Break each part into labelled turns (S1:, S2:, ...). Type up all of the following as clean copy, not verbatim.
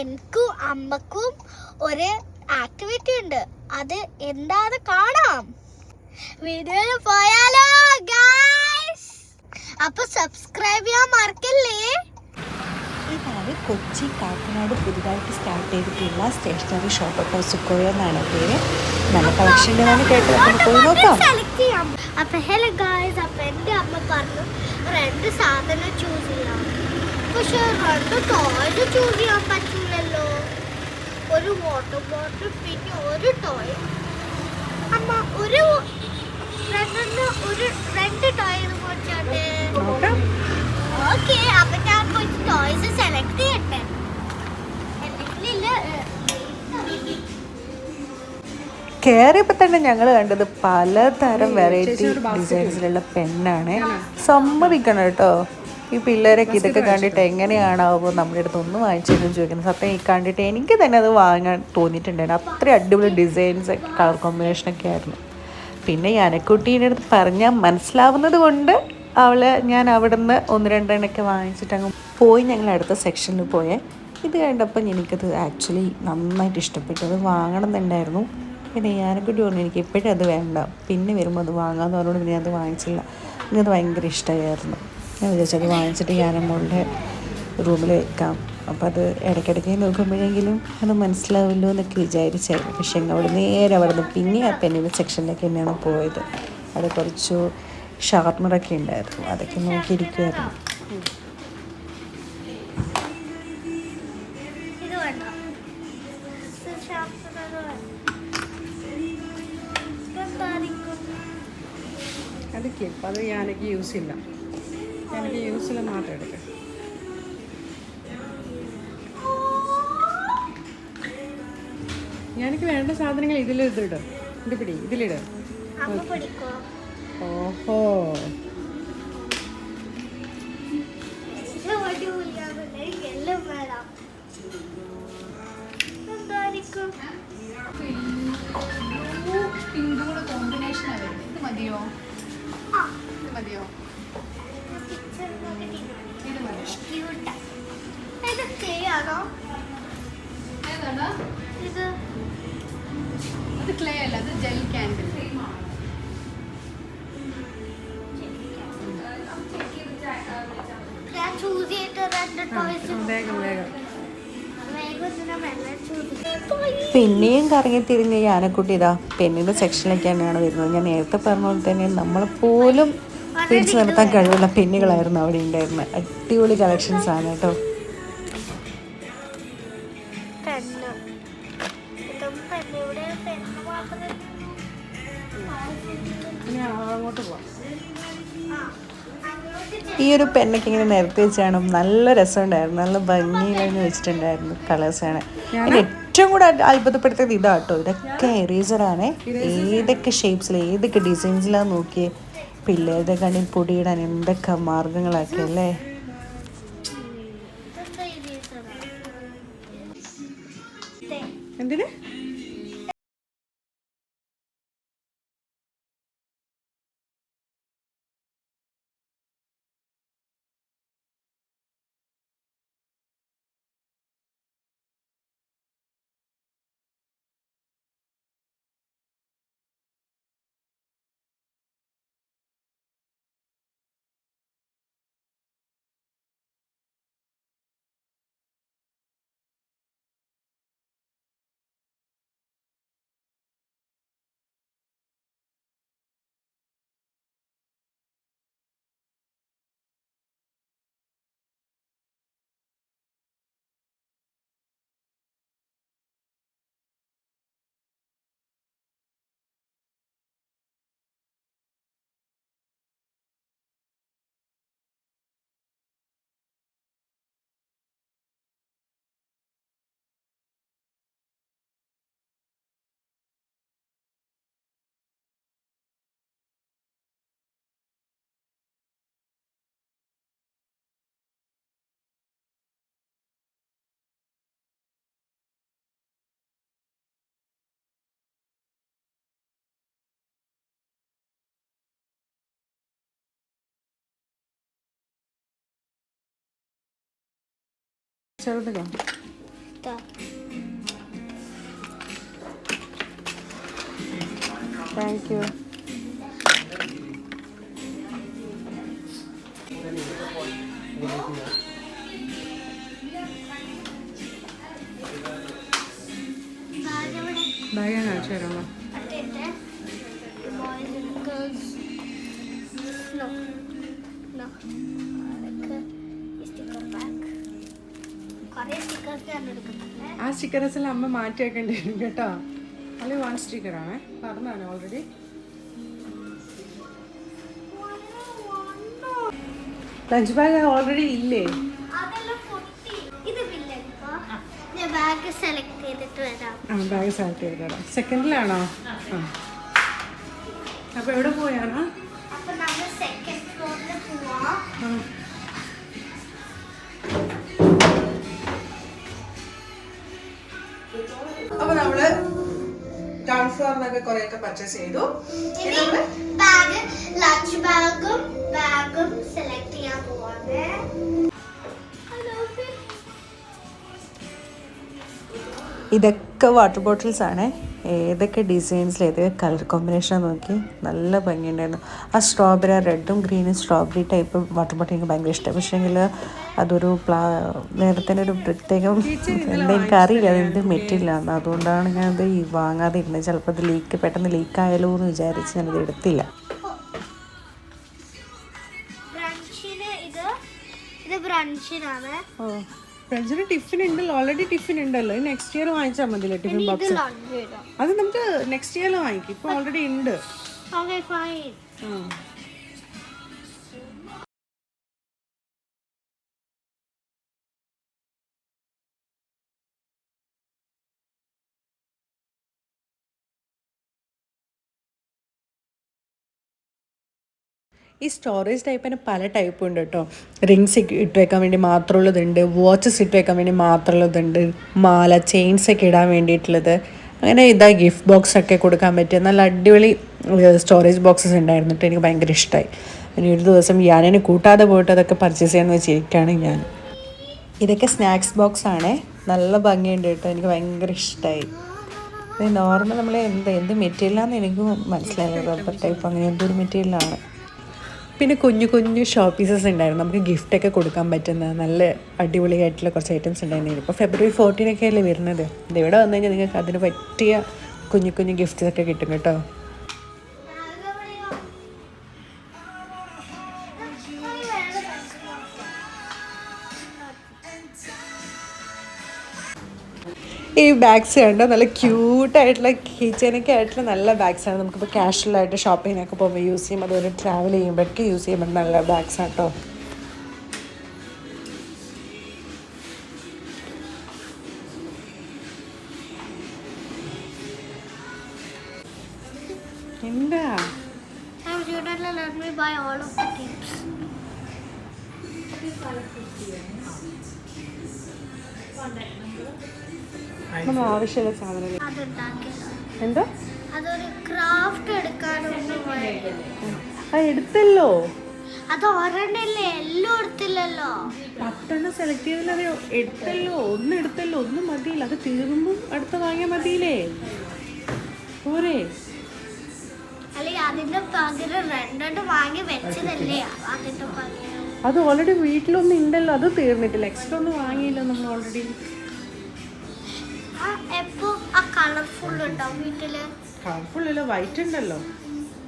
S1: എനിക്കും അമ്മക്കും ഒരു ആക്ടിവിറ്റി ഉണ്ട്. അത് എന്താന്ന് കാണാം. വീഡിയോയിൽ പോയാലോ ഗൈസ്? അപ്പൊ സബ്സ്ക്രൈബ് ചെയ്യാൻ മറക്കല്ലേ.
S2: ഇതാണ് കൊച്ചി കാക്കനാട് പുതുതായിട്ട് സ്റ്റാർട്ട് ചെയ്തിട്ടുള്ള സ്റ്റേഷനറി ഷോപ്പ് കേട്ടോ. സുക്കോയ എന്നാണ് പേര്. നല്ല കളക്ഷൻ്റെതാണ് കേട്ടത്. നമുക്ക് പോയി നോക്കാം.
S1: അപ്പൊ ഹലോ ഗൈസ്, അപ്പൊ എൻ്റെ അമ്മ പറഞ്ഞു 2 സാധനം ചൂസ് ചെയ്യാം. പക്ഷെ 2 ടോയ്സ് ചൂസ് ചെയ്യാൻ പറ്റില്ലല്ലോ. ഒരു വാട്ടർ ബോട്ടിൽ പിന്നെ ഒരു ടോയ്. അമ്മ ഒരു 2 ടോയ് മേടിച്ചോട്ടെ. ഓക്കെ, അപ്പൊ ഞാൻ കുറച്ച് ടോയ്സ് സെലക്ട് ചെയ്യട്ടെ.
S2: കയറിയപ്പോൾ തന്നെ ഞങ്ങൾ കണ്ടത് പലതരം വെറൈറ്റി ഡിസൈൻസിലുള്ള പെന്നാണ്. സമ്മതിക്കണം കേട്ടോ. ഈ പിള്ളേരൊക്കെ ഇതൊക്കെ കണ്ടിട്ട് എങ്ങനെയാണാവുമ്പോൾ നമ്മുടെ അടുത്ത് ഒന്നും വാങ്ങിച്ചതെന്ന് ചോദിക്കുന്നത്. സത്യം ഈ കണ്ടിട്ട് എനിക്ക് തന്നെ അത് വാങ്ങാൻ തോന്നിയിട്ടുണ്ടായിരുന്നു. അത്ര അടിപൊളി ഡിസൈൻസ്, കളർ കോമ്പിനേഷനൊക്കെ ആയിരുന്നു. പിന്നെ ഈ അനക്കുട്ടീൻ്റെ അടുത്ത് പറഞ്ഞാൽ മനസ്സിലാവുന്നത് കൊണ്ട് ഞാൻ അവിടെ നിന്ന് 1-2 എണ്ണമൊക്കെ വാങ്ങിച്ചിട്ട് അങ്ങ് പോയി. ഞങ്ങൾ അടുത്ത സെക്ഷനിൽ പോയേ. ഇത് കണ്ടപ്പോൾ എനിക്കത് ആക്ച്വലി നന്നായിട്ട് ഇഷ്ടപ്പെട്ടു. അത് വാങ്ങണം എന്നുണ്ടായിരുന്നു. പിന്നെ ഞാനെക്കുട്ടി പറഞ്ഞു എനിക്ക് ഇപ്പോഴും അത് വേണ്ട, പിന്നെ വരുമ്പോൾ അത് വാങ്ങാമെന്ന് പറഞ്ഞുകൊണ്ട് പിന്നെ അത് വാങ്ങിച്ചില്ല. എനിക്കത് ഭയങ്കര ഇഷ്ടമായിരുന്നു. ഞാൻ വിചാരിച്ചത് വാങ്ങിച്ചിട്ട് ഞാൻ നമ്മളുടെ റൂമിൽ വെക്കാം. അപ്പോൾ അത് ഇടയ്ക്കിടയ്ക്ക് നോക്കുമ്പോഴെങ്കിലും അത് മനസ്സിലാവുമല്ലോ എന്നൊക്കെ വിചാരിച്ചായിരുന്നു. പക്ഷേ അവിടെ നിന്ന് പിന്നെ ആ പെന്നിൻ്റെ സെക്ഷനിലേക്ക് തന്നെയാണ് പോയത്. അത് കുറച്ച് ഷാർപ്പ്നറൊക്കെ ഉണ്ടായിരുന്നു. അതൊക്കെ നോക്കിയിരിക്കുമായിരുന്നു.
S3: അത് ക്ലിപ്പ്, അത് ഞാനൊക്കെ യൂസ് ചെയ്യില്ല. എനിക്ക് യൂസില്ല മാത്രം എടുക്കാം. എനിക്ക് വേണ്ട സാധനങ്ങൾ ഇതിലിടും. ഇത് പിടി, ഇതിലിട്. ഓഹോ,
S1: ഇത്
S3: ക്ലേ അല്ല, അത് ജെൽ ക്യാൻഡിൽ.
S2: പിന്നെയും കറങ്ങി തിരിഞ്ഞ് ഈ ആനക്കുട്ടി ഇതാ പെണ്ണിൻ്റെ സെക്ഷനിലേക്ക് തന്നെയാണ് വരുന്നത്. ഞാൻ നേരത്തെ പറഞ്ഞ പോലെ തന്നെ നമ്മളെപ്പോലും പിടിച്ചു നിർത്താൻ കഴിവുള്ള പെണ്ണുകളായിരുന്നു അവിടെ ഉണ്ടായിരുന്നത്. അടിപൊളി കളക്ഷൻസ് ആണ് കേട്ടോ.
S3: അങ്ങോട്ട് പോവാം.
S2: ഈ ഒരു പെണ്ണൊക്കെ ഇങ്ങനെ നിരത്തി വെച്ചാണ് നല്ല രസമുണ്ടായിരുന്നു. നല്ല ഭംഗിയിലെന്ന് വെച്ചിട്ടുണ്ടായിരുന്നു. കളേഴ്സാണ്. പിന്നെ ഏറ്റവും കൂടെ അത്ഭുതപ്പെടുത്തിയത് ഇതാട്ടോ. ഇതൊക്കെ എറേസറാണ്. ഏതൊക്കെ ഷേപ്സിൽ ഏതൊക്കെ ഡിസൈൻസിലാന്ന് നോക്കിയേ. പിള്ളേരുടെ കണ്ണിൽ പൊടിയിടാൻ എന്തൊക്കെ മാർഗങ്ങളൊക്കെ അല്ലേ.
S3: എന്തിന് ചെറുതിലോ?
S2: Thank you. ബാഗ് ഞാൻ കാണിച്ചു തരാമോ? ആ സ്റ്റിക്കറസിൽ അമ്മ മാറ്റി വെക്കേണ്ടി വരും കേട്ടോ. അല്ലെങ്കിൽ 1 സ്റ്റിക്കറാണ് പറഞ്ഞാണ് ഓൾറെഡി. ലഞ്ച് ബാഗ് ഓൾറെഡി ഇല്ലേ?
S1: ബാഗ് സെലക്ട് ചെയ്തിട്ട് വരാം.
S2: ബാഗ് സെലക്ട് ചെയ്ത് തരാം. സെക്കൻഡിലാണോ? അപ്പോൾ എവിടെ പോയാണോ?
S1: അപ്പോൾ നമ്മൾ സെക്കൻഡ് ഫ്ലോറിൽ പോവാം.
S2: അപ്പോൾ നമ്മള് ഗ്രൗണ്ട് ഫ്ലോറിനൊക്കെ കുറേയൊക്കെ പർച്ചേസ് ചെയ്തു.
S1: ബാഗ് ലഞ്ച് ബാഗും സെലക്ട് ചെയ്യാൻ പോവാണ്.
S2: ഇതൊക്കെ വാട്ടർ ബോട്ടിൽസ് ആണ്. ഏതൊക്കെ ഡിസൈൻസിൽ ഏതൊക്കെ കളർ കോമ്പിനേഷൻ നോക്കി നല്ല ഭംഗിയുണ്ടായിരുന്നു. ആ സ്ട്രോബെറി, റെഡും ഗ്രീനും സ്ട്രോബെറി ടൈപ്പ് വാട്ടർ ബോട്ടിൽ എനിക്ക് ഭയങ്കര ഇഷ്ടം. പക്ഷേങ്കിൽ അതൊരു നേരത്തെ ഒരു പ്രത്യേകം എന്താ എനിക്കറിയില്ല അതെന്ത് മെറ്റീരിയലാണ്. അതുകൊണ്ടാണ് ഞാനത് വാങ്ങാതെ ഇരുന്നത്. ചിലപ്പോൾ അത് പെട്ടെന്ന് ലീക്കായാലോ എന്ന് വിചാരിച്ച് ഞാനത് എടുത്തില്ല.
S1: ബ്രഞ്ചിനാണ്.
S2: ഫ്രണ്ട്സിന് ടിഫിൻ ഉണ്ടല്ലോ, ഓൾറെഡി ടിഫിൻ ഉണ്ടല്ലോ. നെക്സ്റ്റ് ഇയർ വാങ്ങിച്ചാൽ മതിയല്ലോ ടിഫിൻ ബോക്സ്. അത് നമുക്ക് നെക്സ്റ്റ് ഇയറിൽ വാങ്ങിക്കും. ഇപ്പോൾ ഓൾറെഡി ഉണ്ട്. ഈ സ്റ്റോറേജ് ടൈപ്പിന് പല ടൈപ്പും ഉണ്ട് കേട്ടോ. റിങ്സ് ഇട്ട് വെക്കാൻ വേണ്ടി മാത്രമുള്ളതുണ്ട്, വാച്ചസ് ഇട്ട് വെക്കാൻ വേണ്ടി മാത്രമുള്ളതുണ്ട്, മാല ചെയിൻസ് ഒക്കെ ഇടാൻ വേണ്ടിയിട്ടുള്ളത്. അങ്ങനെ ഇതാ ഗിഫ്റ്റ് ബോക്സ് ഒക്കെ കൊടുക്കാൻ പറ്റിയ നല്ല അടിപൊളി സ്റ്റോറേജ് ബോക്സസ് ഉണ്ടായിരുന്നു കേട്ടോ. എനിക്ക് ഭയങ്കര ഇഷ്ടമായി. ഇനി ഒരു ദിവസം ഞാനെ കൂട്ടാതെ പോയിട്ട് അതൊക്കെ പർച്ചേസ് ചെയ്യാമെന്ന് വെച്ചിരിക്കുകയാണ് ഞാൻ. ഇതൊക്കെ സ്നാക്സ് ബോക്സ് ആണേ. നല്ല ഭംഗിയുണ്ട് കേട്ടോ. എനിക്ക് ഭയങ്കര ഇഷ്ടമായി. ഇത് നോർമൽ നമ്മൾ എന്ത് മെറ്റീരിയലാണെന്ന് എനിക്ക് മനസ്സിലായില്ല. റബ്ബർ ടൈപ്പ് അങ്ങനെ എന്തൊരു മെറ്റീരിയലാണ്. പിന്നെ കുഞ്ഞു കുഞ്ഞു ഷോ പീസസ് ഉണ്ടായിരുന്നു. നമുക്ക് ഗിഫ്റ്റൊക്കെ കൊടുക്കാൻ പറ്റുന്ന നല്ല അടിപൊളിയായിട്ടുള്ള കുറച്ച് ഐറ്റംസ് ഉണ്ടായിരുന്നു. ഇപ്പോൾ ഫെബ്രുവരി 14 അല്ലേ വരുന്നത്. ഇതിവിടെ വന്നു കഴിഞ്ഞാൽ നിങ്ങൾക്ക് അതിന് പറ്റിയ കുഞ്ഞു കുഞ്ഞു ഗിഫ്റ്റ്സൊക്കെ കിട്ടും കേട്ടോ. ഈ ബാഗ്സ് കണ്ടോ, നല്ല ക്യൂട്ടായിട്ടുള്ള കിച്ചനൊക്കെ ആയിട്ടുള്ള നല്ല ബാഗ്സാണ്. നമുക്കിപ്പോൾ കാഷ്വലായിട്ട് ഷോപ്പിങ്ങിനൊക്കെ പോകുമ്പോൾ യൂസ് ചെയ്യും. അതുപോലെ ട്രാവൽ ചെയ്യുമ്പോഴൊക്കെ യൂസ് ചെയ്യുമ്പോൾ നല്ല ബാഗ്സാണ് കേട്ടോ. എന്താ നമ്മൾ ആവശ്യമുള്ള സാധനം എന്താ
S1: അതൊരു ക്രാഫ്റ്റ് എടുക്കാനൊന്നും
S2: എടുത്തല്ലോ.
S1: അത് ഒരെണ്ണല്ലേ, എല്ലാം എടുത്തില്ലല്ലോ.
S2: 10 സെലക്ട് ചെയ്തല്ലോ. എടുത്തല്ലോ, ഒന്ന് എടുത്തല്ലോ, ഒന്നും മതിയില്ല. അത് തീർന്നുമ്പോൾ അടുത്ത വാങ്ങിയാൽ മതിയില്ലേ, പോരെ?
S1: അല്ലെങ്കിൽ അതിന്റെ പകരം 2 വാങ്ങി വെച്ചതല്ലേ അതിന്റെ പകരം.
S2: അത് ഓൾറെഡി വീട്ടിലൊന്നും ഉണ്ടല്ലോ, അത് തീർന്നിട്ടില്ല. എക്സ്ട്രാ ഒന്നും വാങ്ങിയില്ലോ നമ്മൾ ഓൾറെഡി.
S1: എപ്പോ ആ കളർഫുൾ ഉണ്ടാവും വീട്ടില്.
S2: കളർഫുൾ അല്ല, വൈറ്റ് ഉണ്ടല്ലോ.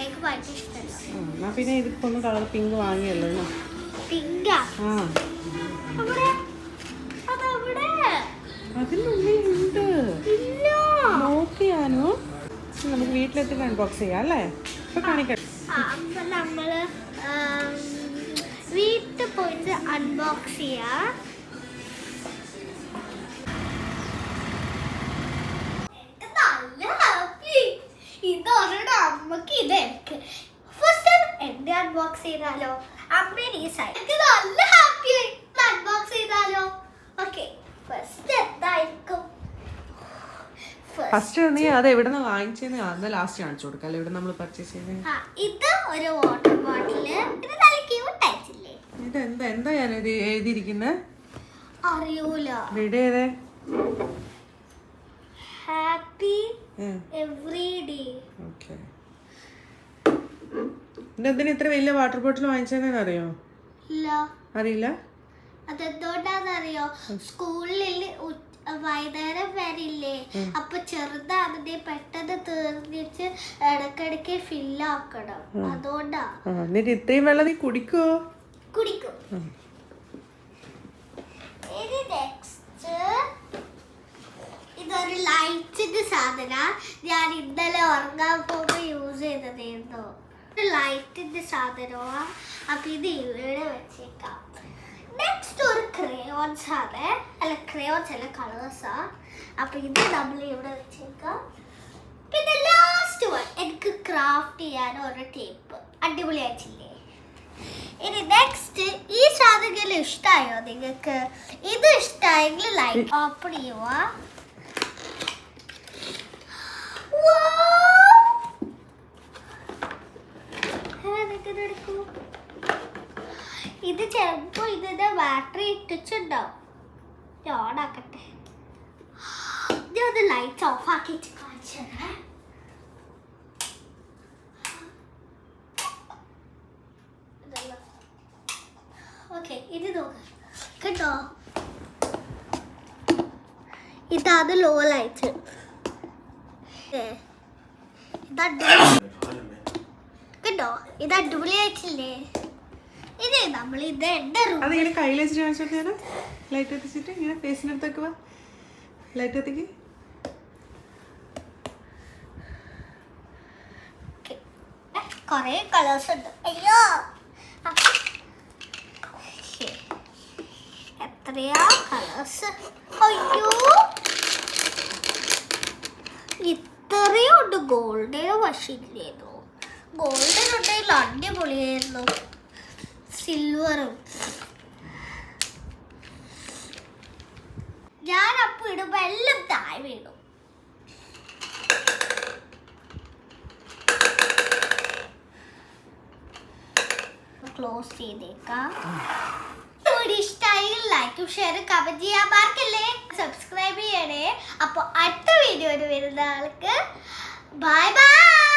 S1: എനിക്ക് വൈറ്റ് ഇഷ്ടമല്ല.
S2: എന്നാ പിന്നെ ഇതിപ്പോ ഒന്ന് കളർ പിങ്ക് വാങ്ങിയല്ലോ.
S1: പിങ്കാ?
S2: ആ, അതിനുള്ളിലുണ്ട്. നോക്കിയാനോ? നമുക്ക് വീട്ടിലെത്തി അൺബോക്സ് ചെയ്യാം അല്ലേ? ഇപ്പൊ കാണിക്കാം.
S1: അപ്പൊ നമ്മള് വീട്ടിൽ പോയിട്ട് അൺബോക്സ് ചെയ്യാം. അമ്മക്ക് ഇതൊക്കെ ഫസ്റ്റ് എന്റെ അൺബോക്സ് ചെയ്താലോ? അമ്മേനെ ഈ സൈഡ് നല്ല ഹാപ്പിയായി അൺബോക്സ് ചെയ്താലോ? ഓക്കെ, ഫസ്റ്റ് എന്തായിരിക്കും?
S2: ഫസ്റ്റ് നീ അത് എവിടെ നിന്ന് വാങ്ങിച്ചെന്ന് അന്ന് ലാസ്റ്റ് കാണിച്ചു കൊടുക്കാം അല്ലേ, ഇവിടെ നമ്മൾ പർച്ചേസ് ചെയ്തത്.
S1: ഇത് ഒരു വാട്ടർ ബോട്ടില്. ഇത് നല്ല ക്യൂട്ട് ആയിട്ടില്ലേ?
S2: ഇത് എന്താ ഞാൻ എഴുതിയിരിക്കുന്നത്
S1: അറിയൂല.
S2: റെഡി ചെയ്തേ.
S1: Happy every day.
S3: ഓക്കെ. എന്തിനാ ഇത്ര വലിയ വാട്ടർ ബോട്ടിൽ വാങ്ങിച്ചതെന്ന് അറിയോ?
S1: ഇല്ല.
S3: അറിയില്ല.
S1: അതെന്തുകൊണ്ടാന്നറിയോ? സ്കൂളിൽ വൈകുന്നേരം വരില്ലേ, അപ്പൊ ചെറുതാണെന്നേ പെട്ടെന്ന് തീർന്നിട്ട് ഇടക്കിടക്ക് ഫില്ലാക്കണം. അതുകൊണ്ടാ.
S3: എന്നിട്ട് ഇത്രയും വെള്ളം നീ കുടിക്കോ?
S1: കുടിക്കും. ഇനി നെക്സ്റ്റ് ഇതൊരു ലൈറ്റിന്റെ സാധന. ഞാൻ ഇന്നലെ ഉറങ്ങാൻ പോകുമ്പോ യൂസ് ചെയ്തതായിരുന്നു. ലൈറ്റിന്റെ സാധനമാ. അപ്പൊ ഇത് ഇവിടെ വെച്ചേക്കാം. നെക്സ്റ്റ് ഒരു ക്രയോൺസ് ആണ്. അല്ല ക്രയോൺസ് അല്ല, കളേഴ്സാ. അപ്പൊ ഇത് നമ്മൾ ഇവിടെ വെച്ചേക്കാം. പിന്നെ ലാസ്റ്റ് വൺ എനിക്ക് ക്രാഫ്റ്റ് ചെയ്യാൻ ഒരു ടേപ്പ്. അടിപൊളിയായിട്ടില്ലേ? ഇനി നെക്സ്റ്റ് ഈ സാധനങ്ങൾ ഇഷ്ടമായോ നിങ്ങൾക്ക്? ഇത് ഇഷ്ടമായെങ്കിൽ ലൈക്ക് ഓപ്പൺ ചെയ്യുക. ഇത് ചിലപ്പോ ഇതിന്റെ ബാറ്ററി ഇട്ടിട്ടുണ്ടാവും. ഓൺ ആക്കട്ടെ. ഇത് ലൈറ്റ് ഓഫ് ആക്കിയിട്ട് കാണിച്ചേ. ഓക്കെ, ഇത് നോക്ക് കേട്ടോ. ഇതാണ് ലോ ലൈറ്റ്. കേട്ടോ, ഇത് അടിപൊളിയായിട്ടില്ലേ? ഇത് നമ്മൾ ഇത് എന്റെ
S3: അതിങ്ങനെ കയ്യിൽ വെച്ചിട്ട് കാണിച്ചോക്കെ. ലൈറ്റ് എത്തിച്ചിട്ട് ഇങ്ങനെ ഫേസിനടുത്തൊക്കെ വാ. ലൈറ്റ് എത്തിക്ക്.
S1: കൊറേ കളേഴ്സ് ഉണ്ട്. അയ്യോ, എത്രയാ കളേഴ്സ്! അയ്യോ, ഇത്രയും ഉണ്ട്. ഗോൾഡിന് വശില്ലായിരുന്നു. ഗോൾഡൻ ഉണ്ടെങ്കിൽ അടിപൊളിയായിരുന്നു. സിൽവറും. ഞാൻ അപ്പൊ ഇടുമ്പോ എല്ലാം താഴെ വീണു. ക്ലോസ് ചെയ്തേക്കാം. ഇഷ്ടമായി ലൈക്കും ഷെയറും കമന്റ് ചെയ്യാൻ മറക്കല്ലേ. സബ്സ്ക്രൈബ് ചെയ്യണേ. അപ്പൊ അടുത്ത വീഡിയോയിൽ വരുന്ന ആൾക്ക് ബൈ ബൈ.